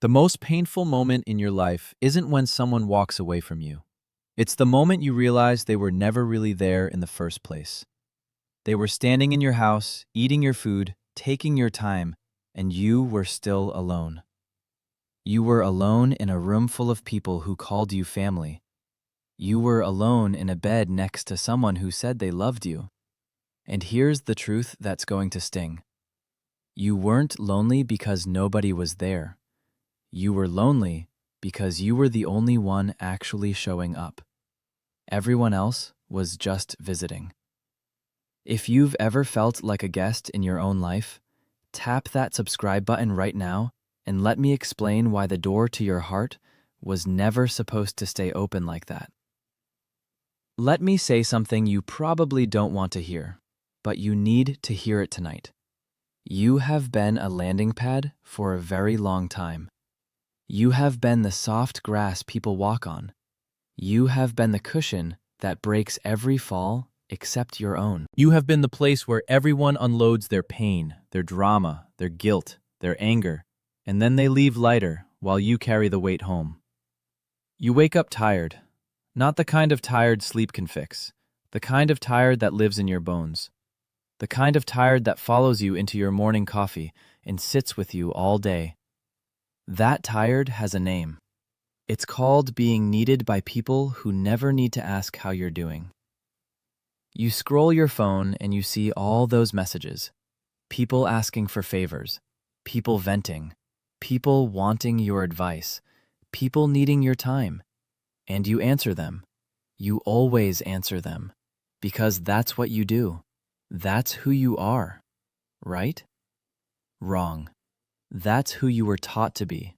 The most painful moment in your life isn't when someone walks away from you. It's the moment you realize they were never really there in the first place. They were standing in your house, eating your food, taking your time, and you were still alone. You were alone in a room full of people who called you family. You were alone in a bed next to someone who said they loved you. And here's the truth that's going to sting. You weren't lonely because nobody was there. You were lonely because you were the only one actually showing up. Everyone else was just visiting. If you've ever felt like a guest in your own life, tap that subscribe button right now and let me explain why the door to your heart was never supposed to stay open like that. Let me say something you probably don't want to hear, but you need to hear it tonight. You have been a landing pad for a very long time. You have been the soft grass people walk on. You have been the cushion that breaks every fall except your own. You have been the place where everyone unloads their pain, their drama, their guilt, their anger, and then they leave lighter while you carry the weight home. You wake up tired, not the kind of tired sleep can fix, the kind of tired that lives in your bones, the kind of tired that follows you into your morning coffee and sits with you all day. That tired has a name. It's called being needed by people who never need to ask how you're doing. You scroll your phone and you see all those messages. People asking for favors, people venting, people wanting your advice, people needing your time. And you answer them. You always answer them. Because that's what you do. That's who you are. Right? Wrong. That's who you were taught to be.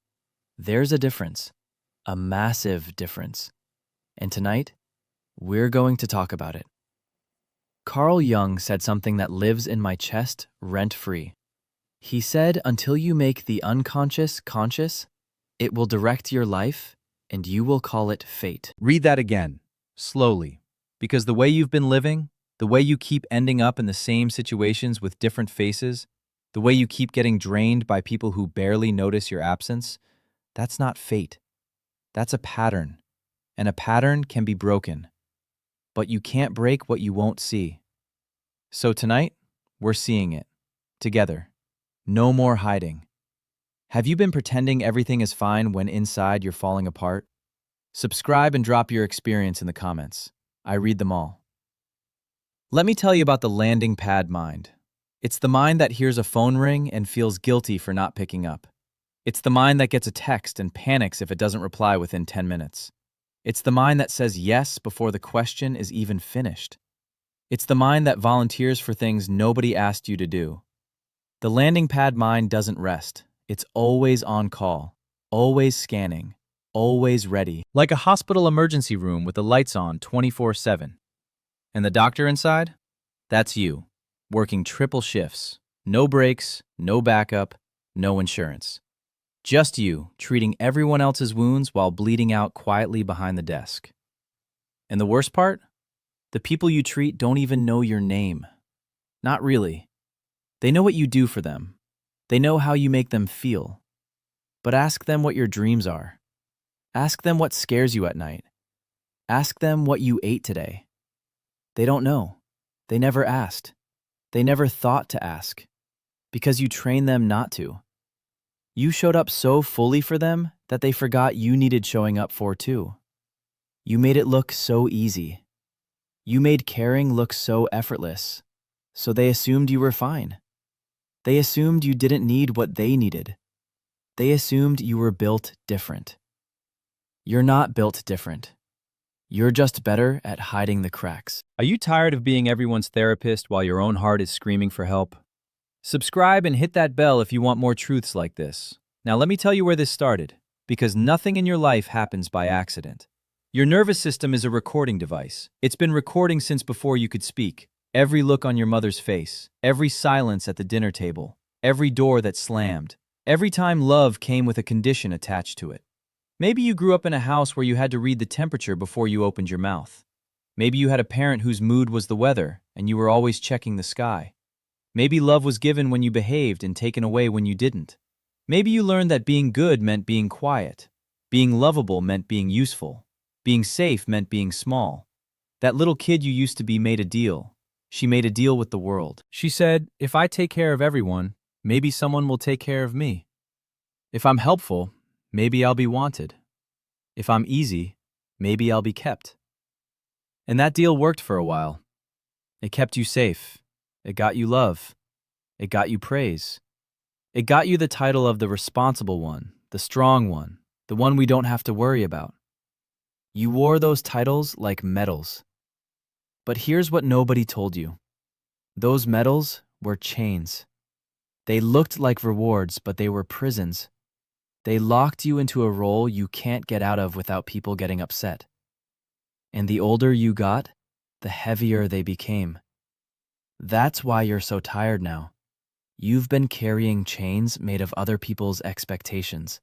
There's a difference. A massive difference. And tonight, we're going to talk about it. Carl Jung said something that lives in my chest rent-free. He said, until you make the unconscious conscious, it will direct your life and you will call it fate. Read that again, slowly, because the way you've been living, the way you keep ending up in the same situations with different faces, the way you keep getting drained by people who barely notice your absence, that's not fate. That's a pattern, and a pattern can be broken. But you can't break what you won't see. So tonight, we're seeing it. Together. No more hiding. Have you been pretending everything is fine when inside you're falling apart? Subscribe and drop your experience in the comments. I read them all. Let me tell you about the landing pad mind. It's the mind that hears a phone ring and feels guilty for not picking up. It's the mind that gets a text and panics if it doesn't reply within 10 minutes. It's the mind that says yes before the question is even finished. It's the mind that volunteers for things nobody asked you to do. The landing pad mind doesn't rest. It's always on call, always scanning, always ready. Like a hospital emergency room with the lights on 24/7. And the doctor inside? That's you, working triple shifts. No breaks, no backup, no insurance. Just you, treating everyone else's wounds while bleeding out quietly behind the desk. And the worst part? The people you treat don't even know your name. Not really. They know what you do for them. They know how you make them feel. But ask them what your dreams are. Ask them what scares you at night. Ask them what you ate today. They don't know. They never asked. They never thought to ask. Because you trained them not to. You showed up so fully for them that they forgot you needed showing up for too. You made it look so easy. You made caring look so effortless. So they assumed you were fine. They assumed you didn't need what they needed. They assumed you were built different. You're not built different. You're just better at hiding the cracks. Are you tired of being everyone's therapist while your own heart is screaming for help? Subscribe and hit that bell if you want more truths like this. Now let me tell you where this started, because nothing in your life happens by accident. Your nervous system is a recording device. It's been recording since before you could speak. Every look on your mother's face, every silence at the dinner table, every door that slammed, every time love came with a condition attached to it. Maybe you grew up in a house where you had to read the temperature before you opened your mouth. Maybe you had a parent whose mood was the weather and you were always checking the sky. Maybe love was given when you behaved and taken away when you didn't. Maybe you learned that being good meant being quiet. Being lovable meant being useful. Being safe meant being small. That little kid you used to be made a deal. She made a deal with the world. She said, if I take care of everyone, maybe someone will take care of me. If I'm helpful, maybe I'll be wanted. If I'm easy, maybe I'll be kept. And that deal worked for a while. It kept you safe. It got you love. It got you praise. It got you the title of the responsible one, the strong one, the one we don't have to worry about. You wore those titles like medals. But here's what nobody told you. Those medals were chains. They looked like rewards, but they were prisons. They locked you into a role you can't get out of without people getting upset. And the older you got, the heavier they became. That's why you're so tired now. You've been carrying chains made of other people's expectations.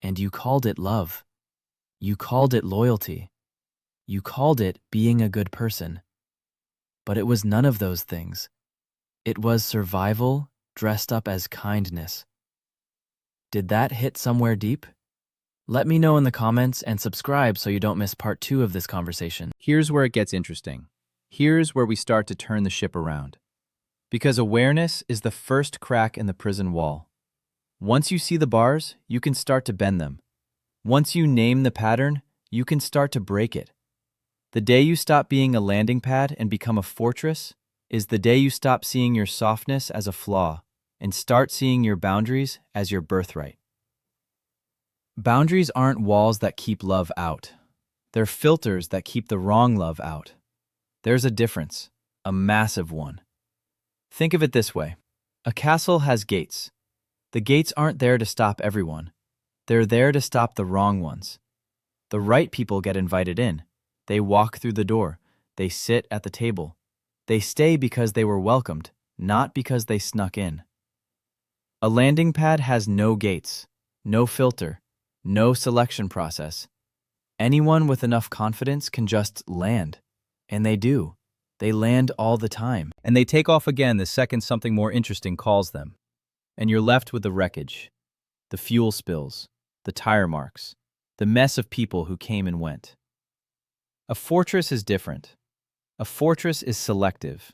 And you called it love. You called it loyalty. You called it being a good person. But it was none of those things. It was survival dressed up as kindness. Did that hit somewhere deep? Let me know in the comments and subscribe so you don't miss part 2 of this conversation. Here's where it gets interesting. Here's where we start to turn the ship around. Because awareness is the first crack in the prison wall. Once you see the bars, you can start to bend them. Once you name the pattern, you can start to break it. The day you stop being a landing pad and become a fortress is the day you stop seeing your softness as a flaw and start seeing your boundaries as your birthright. Boundaries aren't walls that keep love out. They're filters that keep the wrong love out. There's a difference, a massive one. Think of it this way. A castle has gates. The gates aren't there to stop everyone. They're there to stop the wrong ones. The right people get invited in. They walk through the door. They sit at the table. They stay because they were welcomed, not because they snuck in. A landing pad has no gates, no filter, no selection process. Anyone with enough confidence can just land. And they do. They land all the time. And they take off again the second something more interesting calls them. And you're left with the wreckage, the fuel spills, the tire marks, the mess of people who came and went. A fortress is different. A fortress is selective.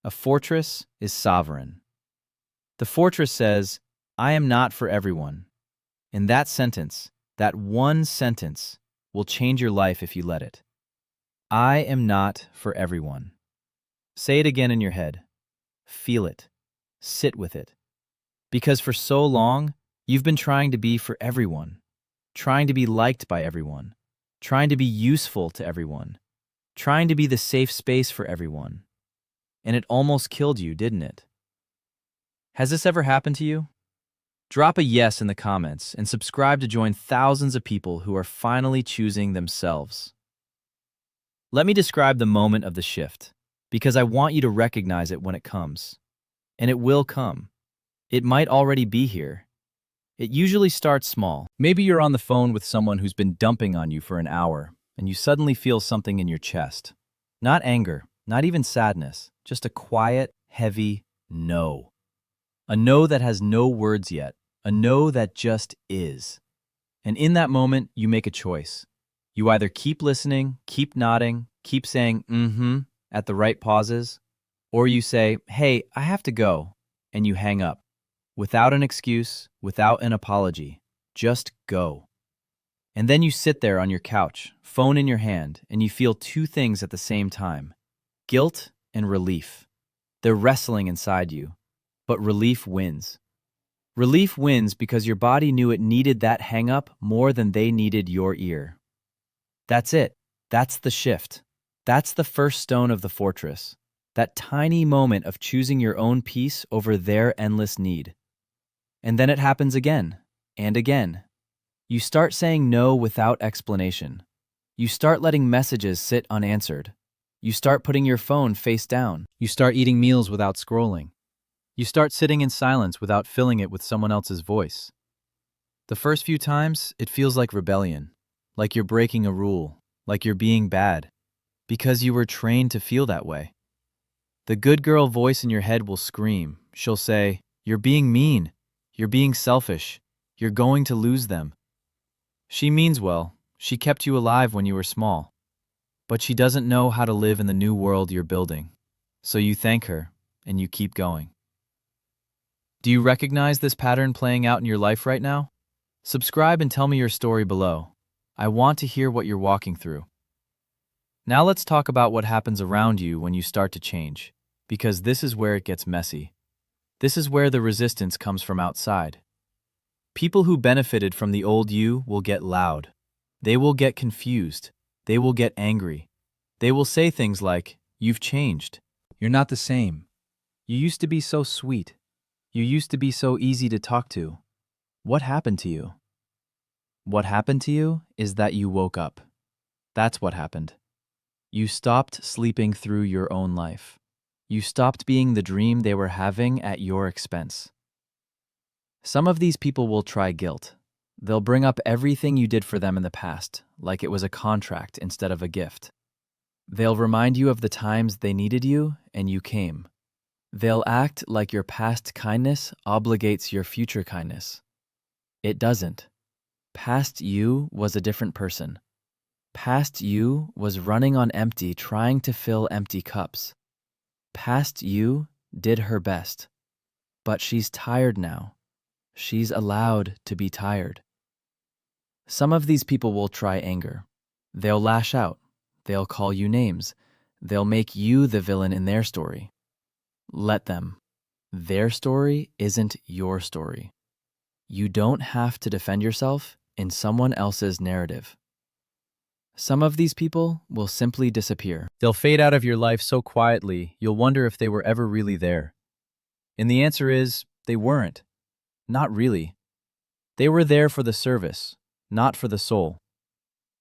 A fortress is sovereign. The fortress says, I am not for everyone. And that sentence, that one sentence, will change your life if you let it. I am not for everyone. Say it again in your head. Feel it. Sit with it. Because for so long, you've been trying to be for everyone, trying to be liked by everyone, trying to be useful to everyone, trying to be the safe space for everyone. And it almost killed you, didn't it? Has this ever happened to you? Drop a yes in the comments and subscribe to join thousands of people who are finally choosing themselves. Let me describe the moment of the shift, because I want you to recognize it when it comes. And it will come. It might already be here. It usually starts small. Maybe you're on the phone with someone who's been dumping on you for an hour, and you suddenly feel something in your chest. Not anger, not even sadness, just a quiet, heavy no. A no that has no words yet, a no that just is. And in that moment, you make a choice. You either keep listening, keep nodding, keep saying mm-hmm at the right pauses, or you say, hey, I have to go, and you hang up. Without an excuse, without an apology, just go. And then you sit there on your couch, phone in your hand, and you feel two things at the same time: guilt and relief. They're wrestling inside you, but relief wins. Relief wins because your body knew it needed that hang-up more than they needed your ear. That's it. That's the shift. That's the first stone of the fortress. That tiny moment of choosing your own peace over their endless need. And then it happens again and again. You start saying no without explanation. You start letting messages sit unanswered. You start putting your phone face down. You start eating meals without scrolling. You start sitting in silence without filling it with someone else's voice. The first few times, it feels like rebellion, like you're breaking a rule, like you're being bad, because you were trained to feel that way. The good girl voice in your head will scream. She'll say, you're being mean. You're being selfish. You're going to lose them. She means well. She kept you alive when you were small. But she doesn't know how to live in the new world you're building. So you thank her, and you keep going. Do you recognize this pattern playing out in your life right now? Subscribe and tell me your story below. I want to hear what you're walking through. Now let's talk about what happens around you when you start to change, because this is where it gets messy. This is where the resistance comes from outside. People who benefited from the old you will get loud. They will get confused. They will get angry. They will say things like, "You've changed. You're not the same. You used to be so sweet. You used to be so easy to talk to. What happened to you?" What happened to you is that you woke up. That's what happened. You stopped sleeping through your own life. You stopped being the dream they were having at your expense. Some of these people will try guilt. They'll bring up everything you did for them in the past, like it was a contract instead of a gift. They'll remind you of the times they needed you and you came. They'll act like your past kindness obligates your future kindness. It doesn't. Past you was a different person. Past you was running on empty, trying to fill empty cups. Past you did her best. But she's tired now. She's allowed to be tired. Some of these people will try anger. They'll lash out. They'll call you names. They'll make you the villain in their story. Let them. Their story isn't your story. You don't have to defend yourself in someone else's narrative. Some of these people will simply disappear. They'll fade out of your life so quietly, you'll wonder if they were ever really there. And the answer is, they weren't. Not really. They were there for the service, not for the soul.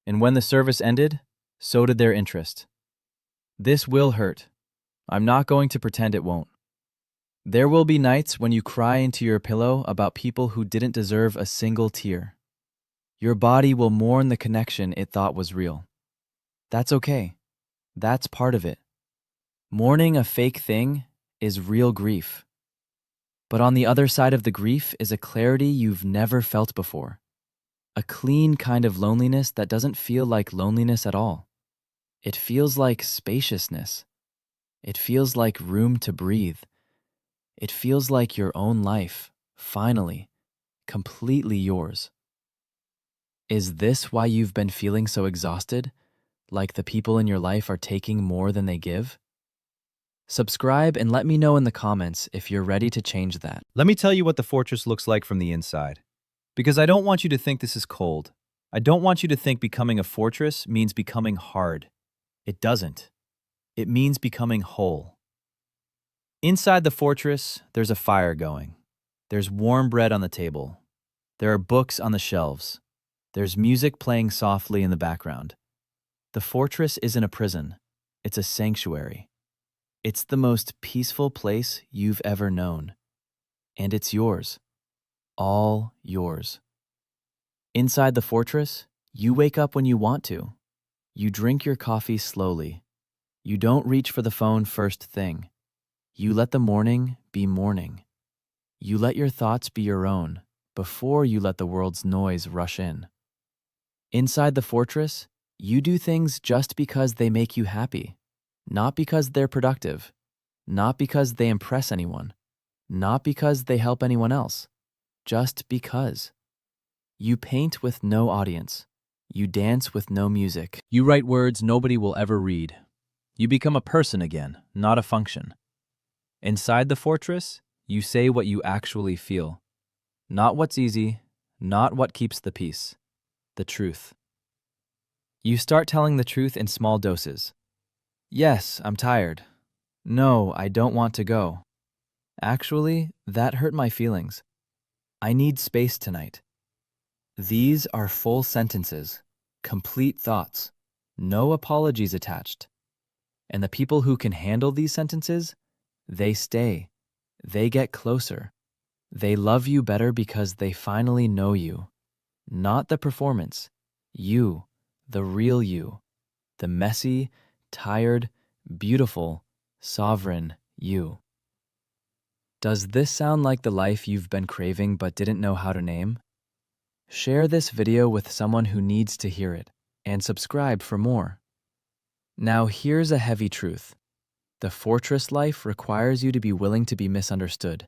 And when the service ended, so did their interest. This will hurt. I'm not going to pretend it won't. There will be nights when you cry into your pillow about people who didn't deserve a single tear. Your body will mourn the connection it thought was real. That's okay. That's part of it. Mourning a fake thing is real grief. But on the other side of the grief is a clarity you've never felt before. A clean kind of loneliness that doesn't feel like loneliness at all. It feels like spaciousness. It feels like room to breathe. It feels like your own life, finally, completely yours. Is this why you've been feeling so exhausted? Like the people in your life are taking more than they give? Subscribe and let me know in the comments if you're ready to change that. Let me tell you what the fortress looks like from the inside. Because I don't want you to think this is cold. I don't want you to think becoming a fortress means becoming hard. It doesn't. It means becoming whole. Inside the fortress, there's a fire going. There's warm bread on the table. There are books on the shelves. There's music playing softly in the background. The fortress isn't a prison. It's a sanctuary. It's the most peaceful place you've ever known. And it's yours. All yours. Inside the fortress, you wake up when you want to. You drink your coffee slowly. You don't reach for the phone first thing. You let the morning be morning. You let your thoughts be your own before you let the world's noise rush in. Inside the fortress, you do things just because they make you happy, not because they're productive, not because they impress anyone, not because they help anyone else, just because. You paint with no audience. You dance with no music. You write words nobody will ever read. You become a person again, not a function. Inside the fortress, you say what you actually feel. Not what's easy, not what keeps the peace. The truth. You start telling the truth in small doses. Yes, I'm tired. No, I don't want to go. Actually, that hurt my feelings. I need space tonight. These are full sentences, complete thoughts, no apologies attached. And the people who can handle these sentences, they stay. They get closer. They love you better because they finally know you. Not the performance. You, the real you. The messy, tired, beautiful, sovereign you. Does this sound like the life you've been craving but didn't know how to name? Share this video with someone who needs to hear it, and subscribe for more. Now here's a heavy truth. The fortress life requires you to be willing to be misunderstood.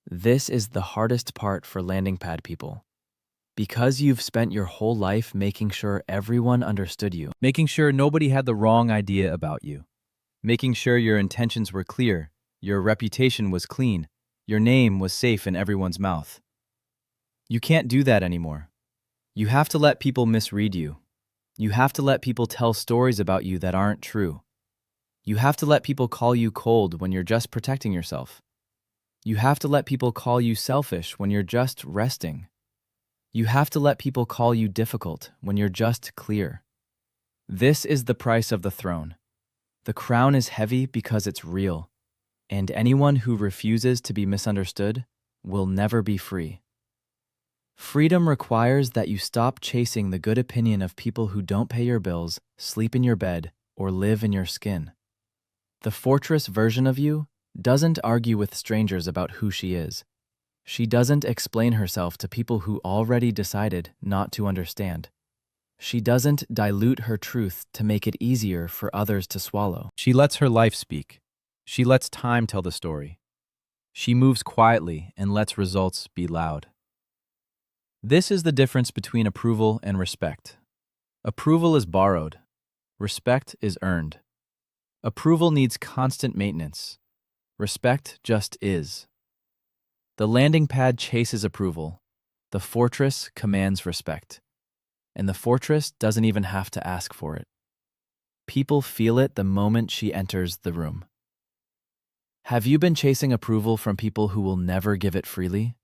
This is the hardest part for landing pad people. Because you've spent your whole life making sure everyone understood you. Making sure nobody had the wrong idea about you. Making sure your intentions were clear, your reputation was clean, your name was safe in everyone's mouth. You can't do that anymore. You have to let people misread you. You have to let people tell stories about you that aren't true. You have to let people call you cold when you're just protecting yourself. You have to let people call you selfish when you're just resting. You have to let people call you difficult when you're just clear. This is the price of the throne. The crown is heavy because it's real, and anyone who refuses to be misunderstood will never be free. Freedom requires that you stop chasing the good opinion of people who don't pay your bills, sleep in your bed, or live in your skin. The fortress version of you doesn't argue with strangers about who she is. She doesn't explain herself to people who already decided not to understand. She doesn't dilute her truth to make it easier for others to swallow. She lets her life speak. She lets time tell the story. She moves quietly and lets results be loud. This is the difference between approval and respect. Approval is borrowed. Respect is earned. Approval needs constant maintenance. Respect just is. The landing pad chases approval. The fortress commands respect. And the fortress doesn't even have to ask for it. People feel it the moment she enters the room. Have you been chasing approval from people who will never give it freely?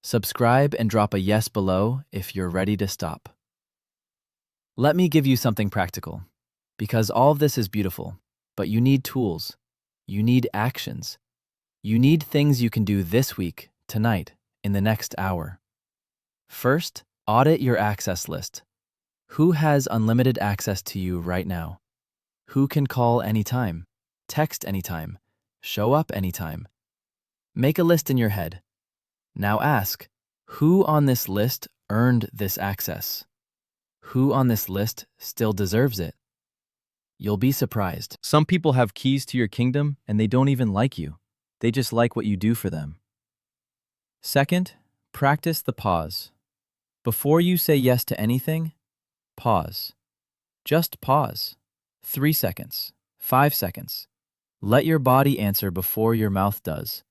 Subscribe and drop a yes below if you're ready to stop. Let me give you something practical, because all of this is beautiful, but you need tools. You need actions. You need things you can do this week, tonight, in the next hour. First, audit your access list. Who has unlimited access to you right now? Who can call anytime, text anytime, show up anytime? Make a list in your head. Now ask, who on this list earned this access? Who on this list still deserves it? You'll be surprised. Some people have keys to your kingdom and they don't even like you. They just like what you do for them. Second, practice the pause. Before you say yes to anything, pause. Just pause. 3 seconds, 5 seconds. Let your body answer before your mouth does.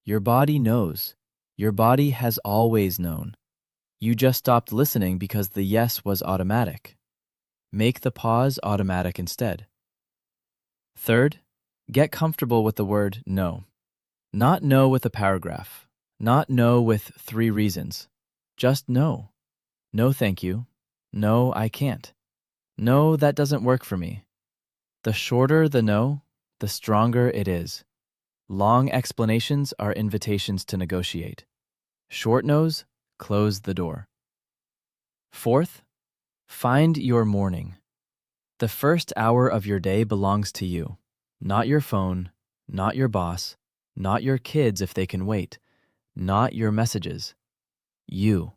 Your body knows. Your body has always known. You just stopped listening because the yes was automatic. Make the pause automatic instead. Third, get comfortable with the word no. Not no with a paragraph. Not no with 3 reasons. Just no. No, thank you. No, I can't. No, that doesn't work for me. The shorter the no, the stronger it is. Long explanations are invitations to negotiate. Short no's close the door. Fourth, find your morning. The first hour of your day belongs to you, not your phone, not your boss, not your kids if they can wait, not your messages. You.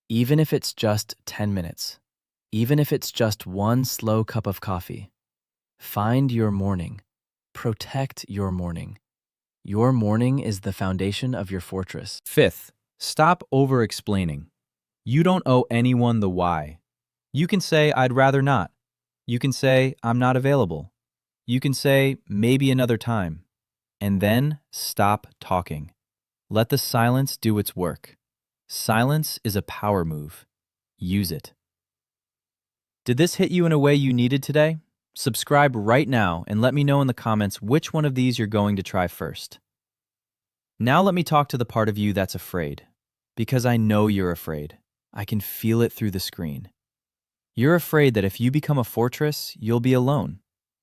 Even if it's just 10 minutes, even if it's just one slow cup of coffee. Find your morning. Protect your morning. Your morning is the foundation of your fortress. Fifth, stop over-explaining. You don't owe anyone the why. You can say, I'd rather not. You can say, I'm not available. You can say, maybe another time. And then stop talking. Let the silence do its work. Silence is a power move. Use it. Did this hit you in a way you needed today? Subscribe right now and let me know in the comments which one of these you're going to try first. Now let me talk to the part of you that's afraid. Because I know you're afraid. I can feel it through the screen. You're afraid that if you become a fortress, you'll be alone.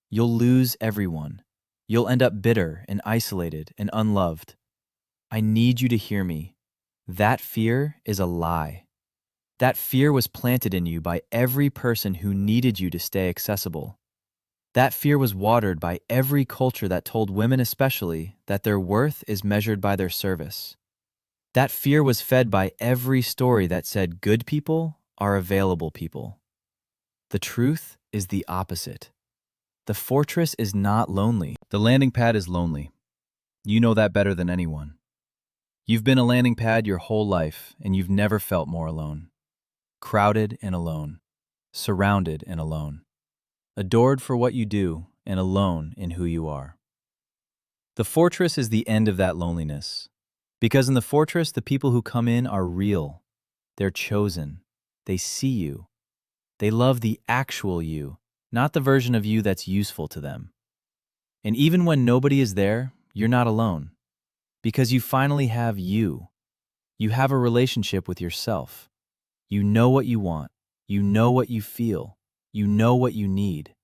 You'll lose everyone. You'll end up bitter and isolated and unloved. I need you to hear me. That fear is a lie. That fear was planted in you by every person who needed you to stay accessible. That fear was watered by every culture that told women especially that their worth is measured by their service. That fear was fed by every story that said good people are available people. The truth is the opposite. The fortress is not lonely. The landing pad is lonely. You know that better than anyone. You've been a landing pad your whole life, and you've never felt more alone. Crowded and alone. Surrounded and alone. Adored for what you do, and alone in who you are. The fortress is the end of that loneliness. Because in the fortress, the people who come in are real. They're chosen. They see you. They love the actual you, not the version of you that's useful to them. And even when nobody is there, you're not alone. Because you finally have you. You have a relationship with yourself. You know what you want. You know what you feel. You know what you need.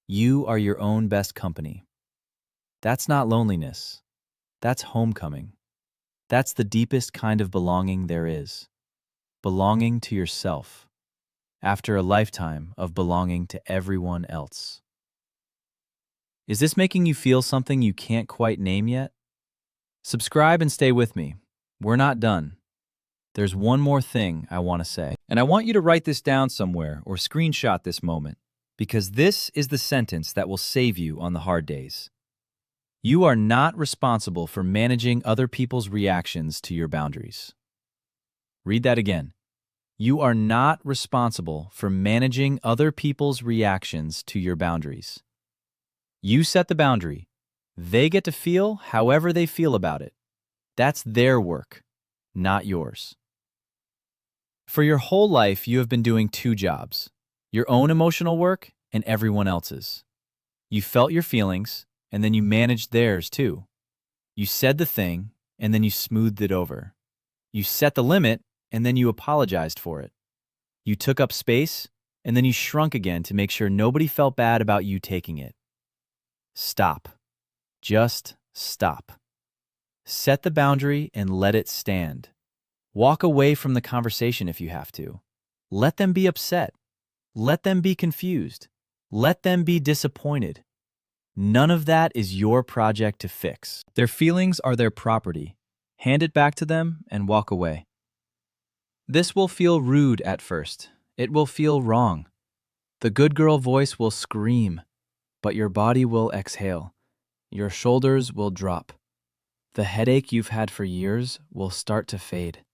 You are your own best company. That's not loneliness. That's homecoming. That's the deepest kind of belonging there is. Belonging to yourself. After a lifetime of belonging to everyone else. Is this making you feel something you can't quite name yet? Subscribe and stay with me. We're not done. There's one more thing I want to say. And I want you to write this down somewhere or screenshot this moment, because this is the sentence that will save you on the hard days. You are not responsible for managing other people's reactions to your boundaries. Read that again. You are not responsible for managing other people's reactions to your boundaries. You set the boundary. They get to feel however they feel about it. That's their work, not yours. For your whole life, you have been doing two jobs: your own emotional work and everyone else's. You felt your feelings, and then you managed theirs too. You said the thing, and then you smoothed it over. You set the limit, and then you apologized for it. You took up space, and then you shrunk again to make sure nobody felt bad about you taking it. Stop. Just stop. Set the boundary and let it stand. Walk away from the conversation if you have to. Let them be upset. Let them be confused. Let them be disappointed. None of that is your project to fix. Their feelings are their property. Hand it back to them and walk away. This will feel rude at first. It will feel wrong. The good girl voice will scream, but your body will exhale. Your shoulders will drop. The headache you've had for years will start to fade.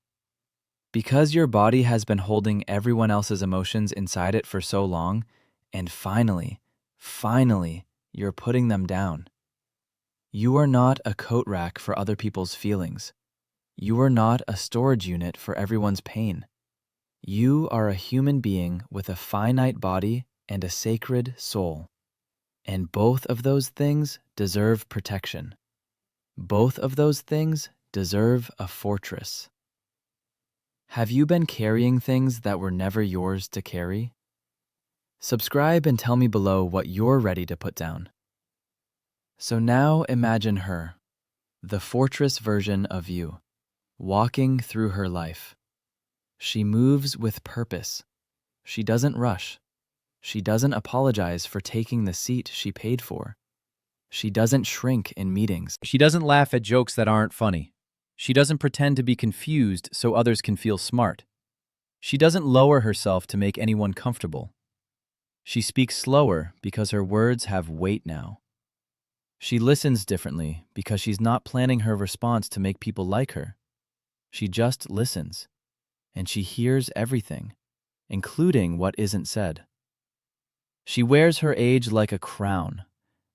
Because your body has been holding everyone else's emotions inside it for so long, and finally, you're putting them down. You are not a coat rack for other people's feelings. You are not a storage unit for everyone's pain. You are a human being with a finite body and a sacred soul. And both of those things deserve protection. Both of those things deserve a fortress. Have you been carrying things that were never yours to carry? Subscribe and tell me below what you're ready to put down. So now imagine her, the fortress version of you, walking through her life. She moves with purpose. She doesn't rush. She doesn't apologize for taking the seat she paid for. She doesn't shrink in meetings. She doesn't laugh at jokes that aren't funny. She doesn't pretend to be confused so others can feel smart. She doesn't lower herself to make anyone comfortable. She speaks slower because her words have weight now. She listens differently because she's not planning her response to make people like her. She just listens, and she hears everything, including what isn't said. She wears her age like a crown.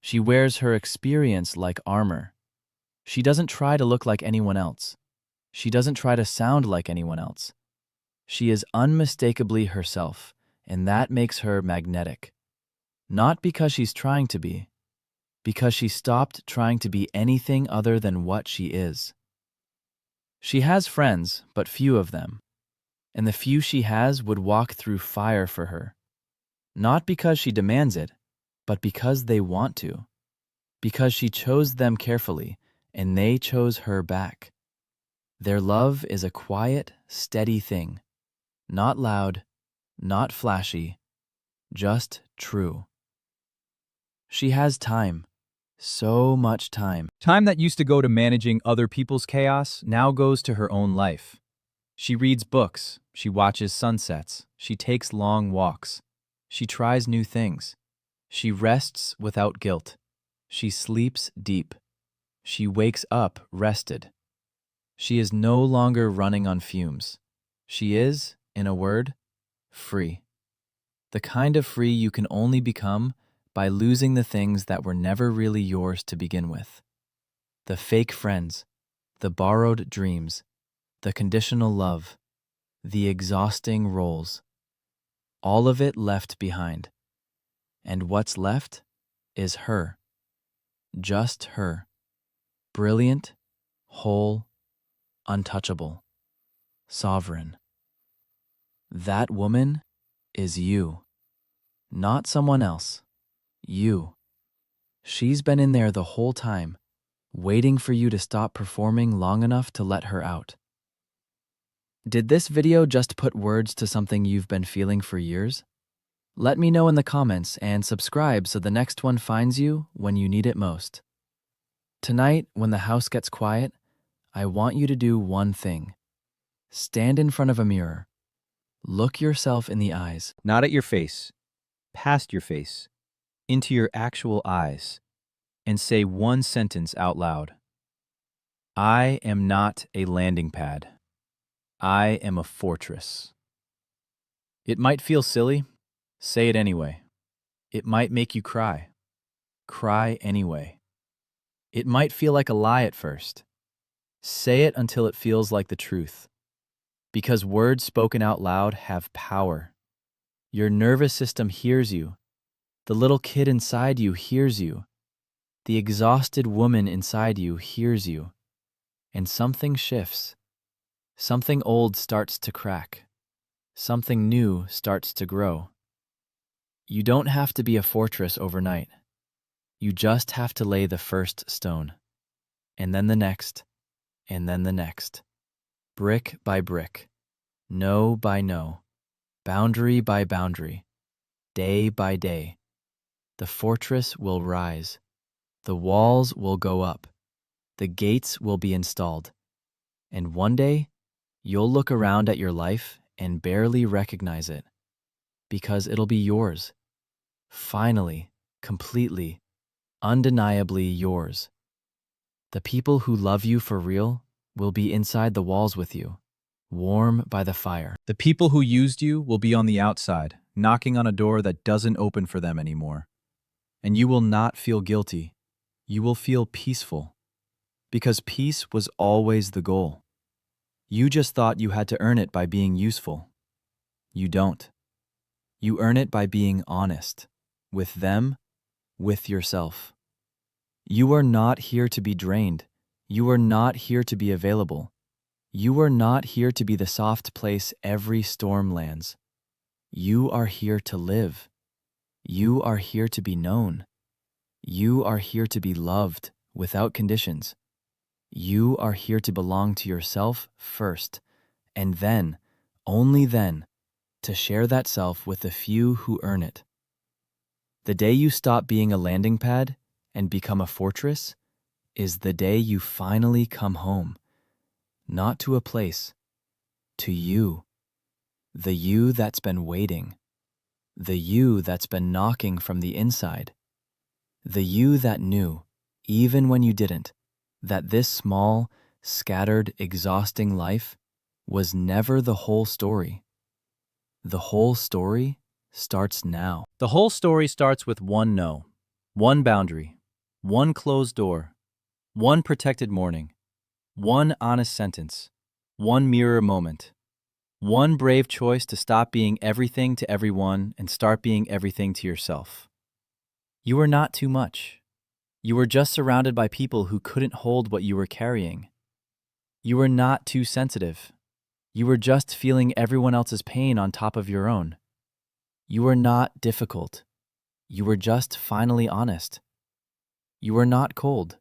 She wears her experience like armor. She doesn't try to look like anyone else. She doesn't try to sound like anyone else. She is unmistakably herself, and that makes her magnetic. Not because she's trying to be, because she stopped trying to be anything other than what she is. She has friends, but few of them, and the few she has would walk through fire for her. Not because she demands it, but because they want to. Because she chose them carefully, and they chose her back. Their love is a quiet, steady thing. Not loud, not flashy, just true. She has time, So much time. Time that used to go to managing other people's chaos now goes to her own life. She reads books, she watches sunsets, she takes long walks, she tries new things. She rests without guilt. She sleeps deep. She wakes up rested. She is no longer running on fumes. She is, in a word, free. The kind of free you can only become by losing the things that were never really yours to begin with. The fake friends, the borrowed dreams, the conditional love, the exhausting roles. All of it left behind. And what's left is her. Just her. Brilliant, whole, untouchable, sovereign. That woman is you. Not someone else. You. She's been in there the whole time, waiting for you to stop performing long enough to let her out. Did this video just put words to something you've been feeling for years? Let me know in the comments and subscribe so the next one finds you when you need it most. Tonight, when the house gets quiet, I want you to do one thing. Stand in front of a mirror. Look yourself in the eyes. Not at your face, past your face, into your actual eyes, and say one sentence out loud. I am not a landing pad. I am a fortress. It might feel silly. Say it anyway. It might make you cry. Cry anyway. It might feel like a lie at first. Say it until it feels like the truth. Because words spoken out loud have power. Your nervous system hears you. The little kid inside you hears you. The exhausted woman inside you hears you. And something shifts. Something old starts to crack. Something new starts to grow. You don't have to be a fortress overnight. You just have to lay the first stone, and then the next, and then the next. Brick by brick, no by no, boundary by boundary, day by day. The fortress will rise. The walls will go up. The gates will be installed. And one day, you'll look around at your life and barely recognize it, because it'll be yours. Finally, completely, undeniably yours. The people who love you for real will be inside the walls with you, warm by the fire. The people who used you will be on the outside, knocking on a door that doesn't open for them anymore. And you will not feel guilty. You will feel peaceful. Because peace was always the goal. You just thought you had to earn it by being useful. You don't. You earn it by being honest. With them, with yourself. You are not here to be drained. You are not here to be available. You are not here to be the soft place every storm lands. You are here to live. You are here to be known. You are here to be loved without conditions. You are here to belong to yourself first, and then, only then, to share that self with the few who earn it. The day you stop being a landing pad and become a fortress is the day you finally come home. Not to a place, to you. The you that's been waiting. The you that's been knocking from the inside. The you that knew, even when you didn't, that this small, scattered, exhausting life was never the whole story. The whole story starts now. The whole story starts with one no, one boundary, one closed door, one protected morning, one honest sentence, one mirror moment, one brave choice to stop being everything to everyone and start being everything to yourself. You were not too much. You were just surrounded by people who couldn't hold what you were carrying. You were not too sensitive. You were just feeling everyone else's pain on top of your own. You were not difficult. You were just finally honest. You were not cold.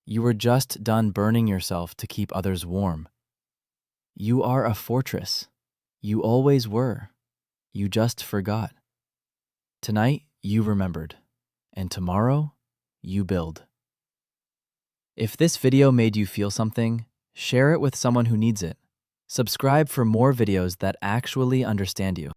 You were just done burning yourself to keep others warm. You are a fortress. You always were. You just forgot. Tonight, you remembered. And tomorrow, you build. If this video made you feel something, share it with someone who needs it. Subscribe for more videos that actually understand you.